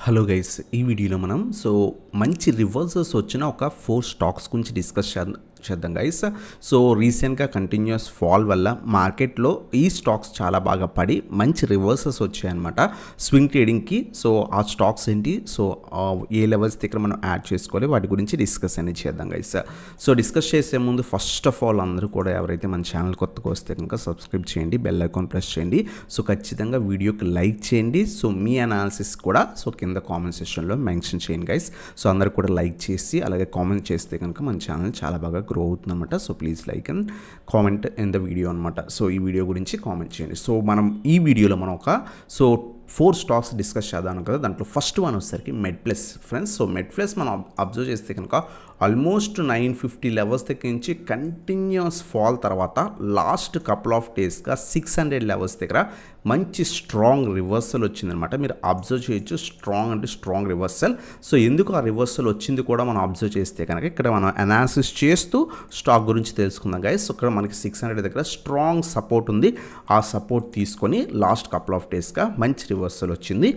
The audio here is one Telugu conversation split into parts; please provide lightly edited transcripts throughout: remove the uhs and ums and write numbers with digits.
హలో గైస్, ఈ వీడియోలో మనం మంచి రివర్సల్స్ వచ్చిన ఒక 4 స్టాక్స్ గురించి డిస్కస్ చేద్దాం గైస్. రీసెంట్గా కంటిన్యూస్ ఫాల్ వల్ల మార్కెట్లో ఈ స్టాక్స్ చాలా బాగా పడి మంచి రివర్సల్స్ వచ్చాయన్నమాట స్వింగ్ ట్రేడింగ్కి. ఆ స్టాక్స్ ఏంటి, ఏ లెవెల్స్ దగ్గర మనం యాడ్ చేసుకోవాలి, వాటి గురించి డిస్కస్ అనేది చేద్దాం గైస్. డిస్కస్ చేసే ముందు ఫస్ట్ ఆఫ్ ఆల్ అందరూ కూడా ఎవరైతే మన ఛానల్ కొత్తగా వస్తే కనుక సబ్స్క్రైబ్ చేయండి, బెల్ ఐకాన్ ప్రెస్ చేయండి. ఖచ్చితంగా వీడియోకి లైక్ చేయండి. మీ అనాలిసిస్ కూడా కింద కామెంట్ సెక్షన్లో మెన్షన్ చేయండి గైస్. అందరూ కూడా లైక్ చేసి అలాగే కామెంట్ చేస్తే కనుక మన ఛానల్ చాలా బాగా గ్రో అవుతుంది అనమాట. Please like and comment in the video అనమాట. ఈ వీడియో గురించి కామెంట్ చేయండి. మనం ఈ వీడియోలో మనం ఒక 4 స్టాక్స్ డిస్కస్ చేద్దాం కదా. దాంట్లో ఫస్ట్ వన్ వచ్చేసరికి మెడ్ప్లస్ ఫ్రెండ్స్. మెడ్ప్లస్ మనం అబ్జర్వ్ చేస్తే కనుక ఆల్మోస్ట్ 950 లెవెల్స్ దగ్గర నుంచి కంటిన్యూస్ ఫాల్ తర్వాత లాస్ట్ కపుల్ ఆఫ్ డేస్గా 600 లెవెల్స్ దగ్గర మంచి స్ట్రాంగ్ రివర్సల్ వచ్చిందనమాట. మీరు అబ్జర్వ్ చేయొచ్చు, స్ట్రాంగ్ అంటే స్ట్రాంగ్ రివర్సల్. ఎందుకు ఆ రివర్సల్ వచ్చింది కూడా మనం అబ్జర్వ్ చేస్తే కనుక ఇక్కడ మనం అనాలిసిస్ చేస్తూ స్టాక్ గురించి తెలుసుకుందాం గైస్. ఇక్కడ మనకి 600 దగ్గర స్ట్రాంగ్ సపోర్ట్ ఉంది. ఆ సపోర్ట్ తీసుకొని లాస్ట్ కపుల్ ఆఫ్ డేస్గా మంచి రివర్సల్ వచ్చింది.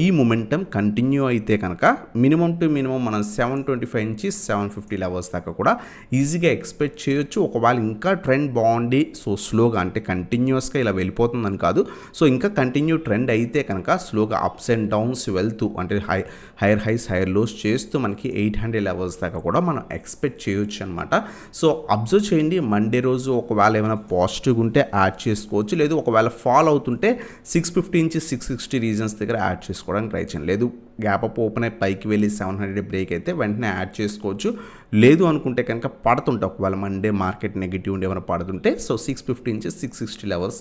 ఈ మొమెంటం కంటిన్యూ అయితే కనుక మినిమం టు మినిమం మనం 725 నుంచి 750 లెవెల్స్ దాకా కూడా ఈజీగా ఎక్స్పెక్ట్ చేయొచ్చు. ఒకవేళ ఇంకా ట్రెండ్ బాగుండి స్లోగా అంటే కంటిన్యూస్గా ఇలా వెళ్ళిపోతుందని కాదు, ఇంకా కంటిన్యూ ట్రెండ్ అయితే కనుక స్లోగా అప్స్ అండ్ డౌన్స్ వెళ్తూ అంటే హైయర్ హైస్ హైయర్ లోస్ చేస్తూ మనకి 800 లెవెల్స్ దాకా కూడా మనం ఎక్స్పెక్ట్ చేయొచ్చు అనమాట. అబ్జర్వ్ చేయండి, మండే రోజు ఒకవేళ ఏమైనా పాజిటివ్ ఉంటే యాడ్ చేసుకోవచ్చు, లేదు ఒకవేళ ఫాల్ అవుతుంటే 650 నుంచి 660 రీజన్స్ దగ్గర యాడ్ చేసుకోవడానికి ట్రై చేయండి. లేదు గ్యాప్ అప్ ఓపెన్ అయి పైకి వెళ్ళి 700 బ్రేక్ అయితే వెంటనే యాడ్ చేసుకోవచ్చు. లేదు అనుకుంటే కనుక పడుతుంటే ఒకవేళ మండే మార్కెట్ నెగిటివ్ ఉండి ఏమైనా పడుతుంటే 650 నుంచి 660 లెవెల్స్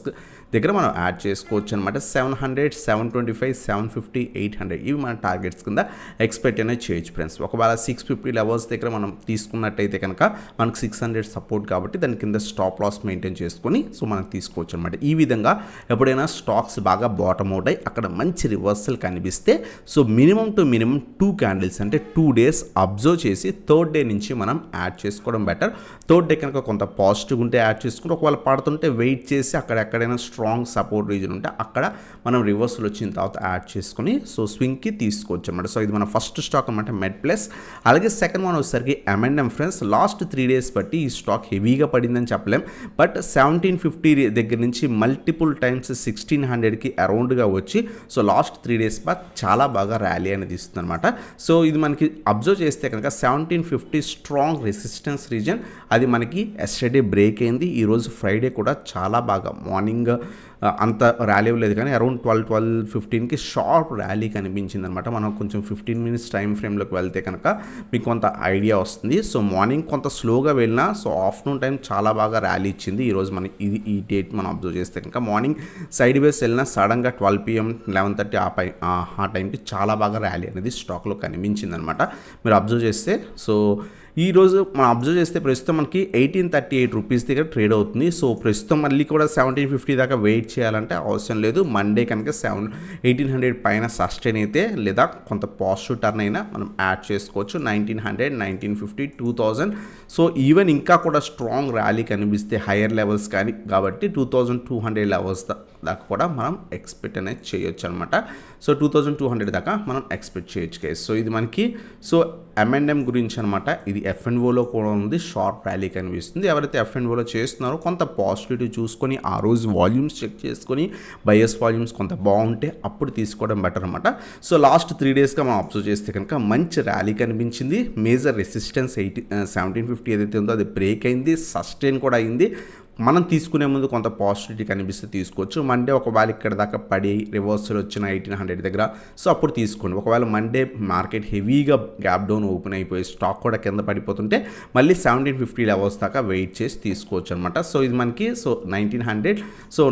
దగ్గర మనం యాడ్ చేసుకోవచ్చు అనమాట. 700, 725, 750, 800 ఇవి మన టార్గెట్స్ కింద ఎక్స్పెక్ట్ అనేది చేయొచ్చు ఫ్రెండ్స్. ఒకవేళ 650 లెవెల్స్ దగ్గర మనం తీసుకున్నట్టయితే కనుక మనకు 600 సపోర్ట్ కాబట్టి దాని కింద స్టాప్ లాస్ మెయింటైన్ చేసుకొని మనం తీసుకోవచ్చు అనమాట. ఈ విధంగా ఎప్పుడైనా స్టాక్స్ బాగా బాటమ్ అవుట్ అయ్యి అక్కడ మంచి రివర్సల్ కనిపిస్తే మినిమం టు మినిమం 2 క్యాండిల్స్ అంటే 2 డేస్ అబ్జర్వ్ చేసి థర్డ్ డే నుంచి మనం యాడ్ చేసుకోవడం బెటర్. థర్డ్ డే కనుక కొంత పాజిటివ్ ఉంటే యాడ్ చేసుకుంటే, ఒకవేళ పడుతుంటే వెయిట్ చేసి అక్కడ ఎక్కడైనా స్ట్రాంగ్ సపోర్ట్ రీజన్ ఉంటే అక్కడ మనం రివర్సల్ వచ్చిన తర్వాత యాడ్ చేసుకుని స్వింగ్కి తీసుకోవచ్చు అనమాట. ఇది మన ఫస్ట్ స్టాక్ అనమాట మెడ్ప్లస్. అలాగే సెకండ్ వన్ వచ్చేసరికి M&M ఫ్రెండ్స్. లాస్ట్ 3 డేస్ బట్టి ఈ స్టాక్ హెవీగా పడిందని చెప్పలేం, బట్ 1750 దగ్గర నుంచి మల్టిపుల్ టైమ్స్ 1600కి అరౌండ్గా వచ్చి లాస్ట్ 3 డేస్ చాలా బాగా ర్యాలీ అనేది ఇస్తుంది అనమాట. ఇది మనకి అబ్జర్వ్ చేస్తే కనుక 1750 స్ట్రాంగ్ రెసిస్టెన్స్ రీజన్, అది మనకి ఎస్టర్డే బ్రేక్ అయింది. ఈరోజు ఫ్రైడే కూడా చాలా బాగా మార్నింగ్ అంత ర్యాలీ లేదు కానీ అరౌండ్ 12-15కి షార్ప్ ర్యాలీ కనిపించింది అనమాట. మనం కొంచెం 15 మినిట్స్ టైం ఫ్రేమ్లోకి వెళ్తే కనుక మీకు కొంత ఐడియా వస్తుంది. మార్నింగ్ కొంత స్లోగా వెళ్ళినా ఆఫ్టర్నూన్ టైం చాలా బాగా ర్యాలీ ఇచ్చింది. ఈరోజు మనకి ఈ డేట్ మనం అబ్జర్వ్ చేస్తే కనుక మార్నింగ్ సైడ్ వేస్ వెళ్ళినా సడన్గా 12 PM 11:30 ఆ టైంకి చాలా బాగా ర్యాలీ అనేది స్టాక్లో కనిపించింది అనమాట. మీరు అబ్జర్వ్ చేస్తే ఈరోజు మనం అబ్జర్వ్ చేస్తే ప్రస్తుతం మనకి 1838 రూపీస్ దగ్గర ట్రేడ్ అవుతుంది. ప్రస్తుతం మళ్ళీ కూడా 1750 దాకా వెయిట్ చేయాలంటే అవసరం లేదు. మండే కనుక 1800 పైన సస్టైన్ అయితే లేదా కొంత పాజిటివ్ టర్న్ అయినా మనం యాడ్ చేసుకోవచ్చు. 1900, 1950, 2000 ఈవెన్ ఇంకా కూడా స్ట్రాంగ్ ర్యాలీ కనిపిస్తే హయ్యర్ లెవెల్స్ కానీ కాబట్టి 2200 లెవెల్స్ దాకా కూడా మనం ఎక్స్పెక్ట్ అనేది చేయొచ్చు అనమాట. 2200 దాకా మనం ఎక్స్పెక్ట్ చేయొచ్చు గైస్. ఇది మనకి M&M గురించి అనమాట. ఇది F&Oలో కూడా ఉంది, షార్ప్ ర్యాలీ కనిపిస్తుంది. ఎవరైతే F&Oలో చేస్తున్నారో కొంత పాజిటివిటీ చూసుకొని ఆ రోజు వాల్యూమ్స్ చెక్ చేసుకొని బయస్ వాల్యూమ్స్ కొంత బాగుంటే అప్పుడు తీసుకోవడం బెటర్ అనమాట. లాస్ట్ 3 డేస్గా మనం అబ్జర్వ్ చేస్తే కనుక మంచి ర్యాలీ కనిపించింది. మేజర్ రెసిస్టెన్స్ 1750 ఏదైతే ఉందో అది బ్రేక్ అయింది, సస్టైన్ కూడా అయింది. మనం తీసుకునే ముందు కొంత పాజిటివిటీ కనిపిస్తే తీసుకోవచ్చు. మండే ఒకవేళ ఇక్కడ దాకా పడి రివర్సల్ వచ్చిన 1800 దగ్గర అప్పుడు తీసుకోండి. ఒకవేళ మండే మార్కెట్ హెవీగా గ్యాప్ డౌన్ ఓపెన్ అయిపోయి స్టాక్ కూడా కింద పడిపోతుంటే మళ్ళీ 1750 లెవెల్స్ దాకా వెయిట్ చేసి తీసుకోవచ్చు అనమాట. ఇది మనకి 1900,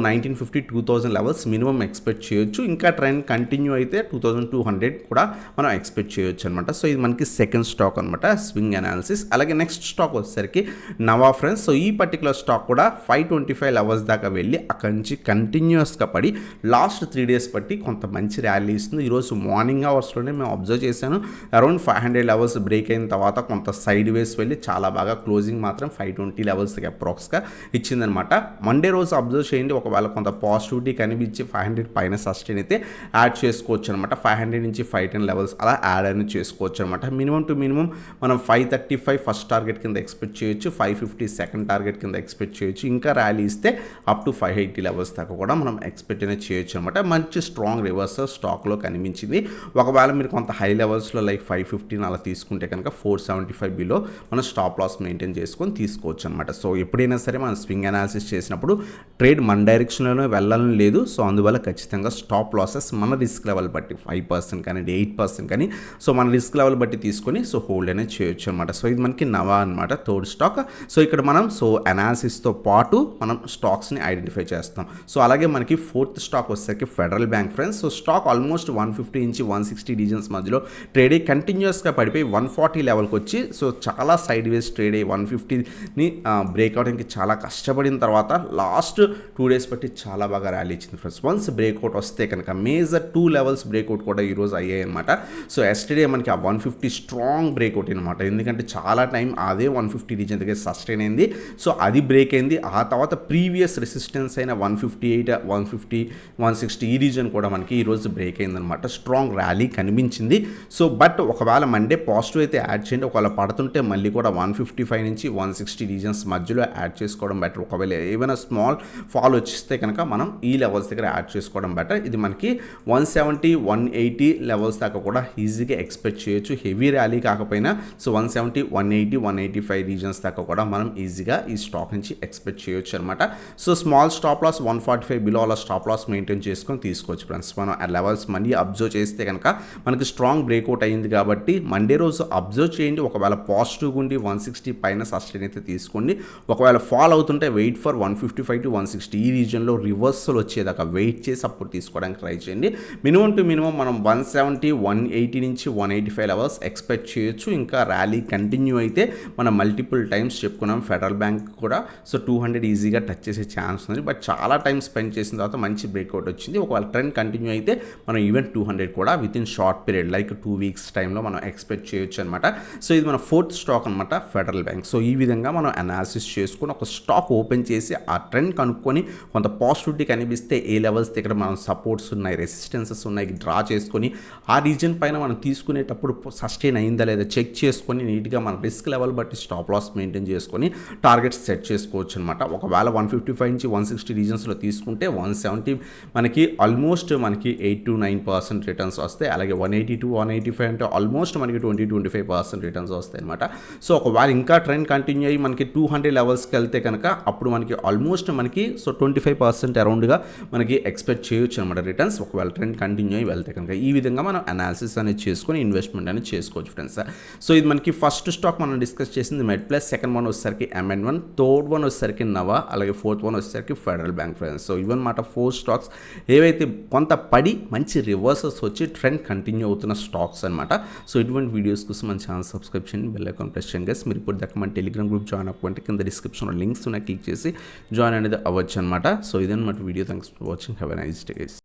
1950, 2000 లెవెల్స్ మినిమం ఎక్స్పెక్ట్ చేయొచ్చు. ఇంకా ట్రెండ్ కంటిన్యూ అయితే 2200 కూడా మనం ఎక్స్పెక్ట్ చేయొచ్చు అనమాట. ఇది మనకి సెకండ్ స్టాక్ అనమాట స్వింగ్ అనాలిసిస్. అలాగే నెక్స్ట్ స్టాక్ వచ్చేసరికి నవా ఫ్రెండ్స్. ఈ పర్టికులర్ స్టాక్ కూడా 525 లెవెల్స్ దాకా వెళ్ళి అక్కడి నుంచి కంటిన్యూస్గా పడి లాస్ట్ 3 డేస్ బట్టి కొంత మంచి ర్యాలీ ఇస్తుంది. ఈరోజు మార్నింగ్ అవర్స్లోనే మేము అబ్జర్వ్ చేశాను, అరౌండ్ 500 లెవెల్స్ బ్రేక్ అయిన తర్వాత కొంత సైడ్ వేస్ వెళ్ళి చాలా బాగా క్లోజింగ్ మాత్రం 520 లెవెల్స్కి అప్రాక్స్గా ఇచ్చిందనమాట. మండే రోజు అబ్జర్వ్ చేయండి, ఒకవేళ కొంత పాజిటివిటీ కనిపించి 500 పైన సస్టైన్ అయితే యాడ్ చేసుకోవచ్చు అనమాట. 500 నుంచి 510 లెవెల్స్ అలా యాడ్ అని చేసుకోవచ్చు అనమాట. మినిమం టు మినిమం మనం 535 ఫస్ట్ టార్గెట్ కింద ఎక్స్పెక్ట్ చేయొచ్చు, 550 సెకండ్ టార్గెట్ కింద ఎక్స్పెక్ట్ చేయొచ్చు. ఇంకా ర్యాలీ ఇస్తే అప్ టు 580 లెవెల్స్ దాకా కూడా మనం ఎక్స్పెక్ట్ అనేది చేయొచ్చు అనమాట. మంచి స్ట్రాంగ్ రివర్సల్ స్టాక్లో కనిపించింది. ఒకవేళ మీరు కొంత హై లెవెల్స్లో లైక్ 515 అలా తీసుకుంటే కనుక 475 బిలో మనం స్టాప్ లాస్ మెయింటైన్ చేసుకొని తీసుకోవచ్చు అనమాట. సో ఎప్పుడైనా సరే మనం స్వింగ్ అనాలిసిస్ చేసినప్పుడు ట్రేడ్ మన డైరెక్షన్లోనే వెళ్ళాలని లేదు. సో అందువల్ల ఖచ్చితంగా స్టాప్ లాసెస్ మన రిస్క్ లెవెల్ బట్టి 5% కానీ 8% కానీ సో మన రిస్క్ లెవెల్ బట్టి తీసుకొని సో హోల్డ్ అనేది చేయొచ్చు అనమాట. సో ఇది మనకి నవా అనమాట, థర్డ్ స్టాక్. సో ఇక్కడ మనం సో అనాలిసిస్తో పాటు మనం స్టాక్స్ని ఐడెంటిఫై చేస్తాం. సో అలాగే మనకి ఫోర్త్ స్టాక్ వచ్చేసరికి federal bank friends. So stock almost 150 నుంచి 160 రీజన్స్ మధ్యలో ట్రేడ్ అయ్యి కంటిన్యూస్గా పడిపోయి 140 లెవెల్కి వచ్చి సో చాలా సైడ్ వేస్ ట్రేడ్ అయ్యి 150ని బ్రేక్ అవడానికి చాలా కష్టపడిన తర్వాత లాస్ట్ 2 డేస్ బట్టి చాలా బాగా ర్యాలీ ఇచ్చింది ఫ్రెండ్స్. వన్స్ బ్రేక్అవుట్ వస్తే కనుక మేజర్ 2 లెవెల్స్ బ్రేక్అవుట్ కూడా ఈరోజు అయ్యాయి అనమాట. సో ఎస్టర్డే మనకి ఆ 150 స్ట్రాంగ్ బ్రేక్అవుట్ అనమాట, ఎందుకంటే చాలా టైం అదే 150 రీజన్ దగ్గర సస్టైన్ అయింది. సో అది బ్రేక్ అయింది. ఆ తర్వాత ప్రీవియస్ రెసిస్టెన్స్ అయిన 158, 150, 160 ఈ రీజన్ కూడా మనకి ఈరోజు బ్రేక్ అయిందనమాట. స్ట్రాంగ్ ర్యాలీ కనిపించింది. సో బట్ ఒకవేళ మండే పాజిటివ్ అయితే యాడ్ చేయండి, ఒకవేళ పడుతుంటే మళ్ళీ కూడా 155 నుంచి 160 రీజన్స్ మధ్యలో యాడ్ చేసుకోవడం బెటర్. ఒకవేళ ఏమైనా స్మాల్ ఫాల్ వచ్చిస్తే కనుక మనం ఈ లెవెల్స్ దగ్గర యాడ్ చేసుకోవడం బెటర్. ఇది మనకి 170, 180 లెవెల్స్ దాకా కూడా ఈజీగా ఎక్స్పెక్ట్ చేయొచ్చు. హెవీ ర్యాలీ కాకపోయినా సో 170, 180, 185 రీజన్స్ దాకా కూడా మనం ఈజీగా ఈ స్టాక్ నుంచి ఎక్స్పెక్ట్ చేయొచ్చు అనమాట. So small stop loss 145 below అలా స్టాప్ లాస్ మెయింటైన్ చేసుకొని తీసుకోవచ్చు ఫ్రెండ్స్. మనం ఆ లెవెల్స్ మళ్ళీ అబ్జర్వ్ చేస్తే కనుక మనకి స్ట్రాంగ్ బ్రేక్అవుట్ అయింది కాబట్టి మండే రోజు అబ్జర్వ్ చేయండి. ఒకవేళ పాజిటివ్గా ఉండి 160 పైన సస్టైన్ అయితే తీసుకోండి. ఒకవేళ ఫాల్ అవుతుంటే వెయిట్ ఫర్ 155 to 160 ఈ రీజన్లో రివర్సల్ వచ్చేదాకా వెయిట్ చేసి అప్పుడు తీసుకోవడానికి ట్రై చేయండి. మినిమం టు మినిమం మనం 170, 180 నుంచి 185 లెవెల్స్ ఎక్స్పెక్ట్ చేయొచ్చు. ఇంకా ర్యాలీ కంటిన్యూ అయితే మనం మల్టిపుల్ టైమ్స్ చెప్పుకున్నాం ఫెడరల్ బ్యాంక్ కూడా సో 200 ఈజీగా టచ్ చేసే ఛాన్స్ ఉంది. బట్ చాలా టైం స్పెండ్ చేసిన తర్వాత మంచి బ్రేక్అవుట్ వచ్చింది. ఒకవేళ ట్రెండ్ కంటిన్యూ అయితే మనం ఈవెన్ 200 కూడా with in short period like 2 weeks టైంలో మనం ఎక్స్పెక్ట్ చేయొచ్చు అనమాట. సో ఇది మన ఫోర్త్ స్టాక్ అనమాట ఫెడరల్ బ్యాంక్. సో ఈ విధంగా మనం అనాలిసిస్ చేసుకుని ఒక స్టాక్ ఓపెన్ చేసి ఆ ట్రెండ్ కనుక్కొని కొంత పాజిటివిటీ కనిపిస్తే ఏ లెవెల్స్ దగ్గర మనం సపోర్ట్స్ ఉన్నాయి, రెసిస్టెన్సెస్ ఉన్నాయి డ్రా చేసుకొని ఆ రీజన్ పైన మనం తీసుకునేటప్పుడు సస్టైన్ అయిందా లేదా చెక్ చేసుకొని నీట్గా మన రిస్క్ లెవెల్ బట్టి స్టాప్ లాస్ మెయింటైన్ చేసుకొని టార్గెట్స్ సెట్ చేసుకోవచ్చు అనమాట. ఒకవేళ 155 నుంచి 160 రీజన్స్లో తీసుకుంటే 170 మనకి ఆల్మోస్ట్ మనకి 8 to 9% రిటర్న్స్ వస్తాయి. అలాగే 180 to 185 అంటే ఆల్మోస్ట్ మనకి 20-25% రిటర్న్స్ వస్తాయి అనమాట. సో ఒకవేళ ఇంకా ట్రెండ్ కంటిన్యూ అయ్యి మనకి 200 లెవెల్స్కి వెళ్తే కనుక అప్పుడు మనకి ఆల్మోస్ట్ మనకి సో 25% అరౌండ్గా మనకి ఎక్స్పెక్ట్ చేయొచ్చు అనమాట రిటర్న్స్. ఒకవేళ ట్రెండ్ కంటిన్యూ అయ్యి వెళ్తే కనుక ఈ విధంగా మనం అనాలిసిస్ అనేది చేసుకొని ఇన్వెస్ట్మెంట్ అనేది చేసుకోవచ్చు ఫ్రెండ్స్. సో ఇది మనకి ఫస్ట్ స్టాక్ మనం డిస్కస్ చేసింది మెడ్ ప్లస్, సెకండ్ వన్ వచ్చేసరికి MN1, థర్డ్ వన్ వచ్చేసరికి నవా, అలాగే ఫోర్త్ వన్ వచ్చేసరికి ఫెడరల్ బ్యాంక్ ఫ్రెండ్స్. సో ఇవన్నమాట 4 స్టాక్స్ ఏవైతే కొంత పడి మంచి రివర్సల్స్ వచ్చి ట్రెండ్ కంటిన్యూ అవుతున్న స్టాక్స్ అనమాట. సో ఇటువంటి వీడియోస్ కోసం మన ఛానల్ సబ్స్క్రైబ్ చేయండి, బెల్ ఐకాన్ ప్రెస్ చేయండి గైస్. మీరు ఇప్పుడు దాకా మన టెలిగ్రామ్ గ్రూప్ జాయిన్ అవ్వకుంటే కింద డిస్క్రిప్షన్లో లింక్స్ ఉన్నాయి, క్లిక్ చేసి జాయిన్ అనేది అవ్వచ్చు అనమాట. సో ఇదన్నమాట video. Thanks for watching. Have a nice day guys.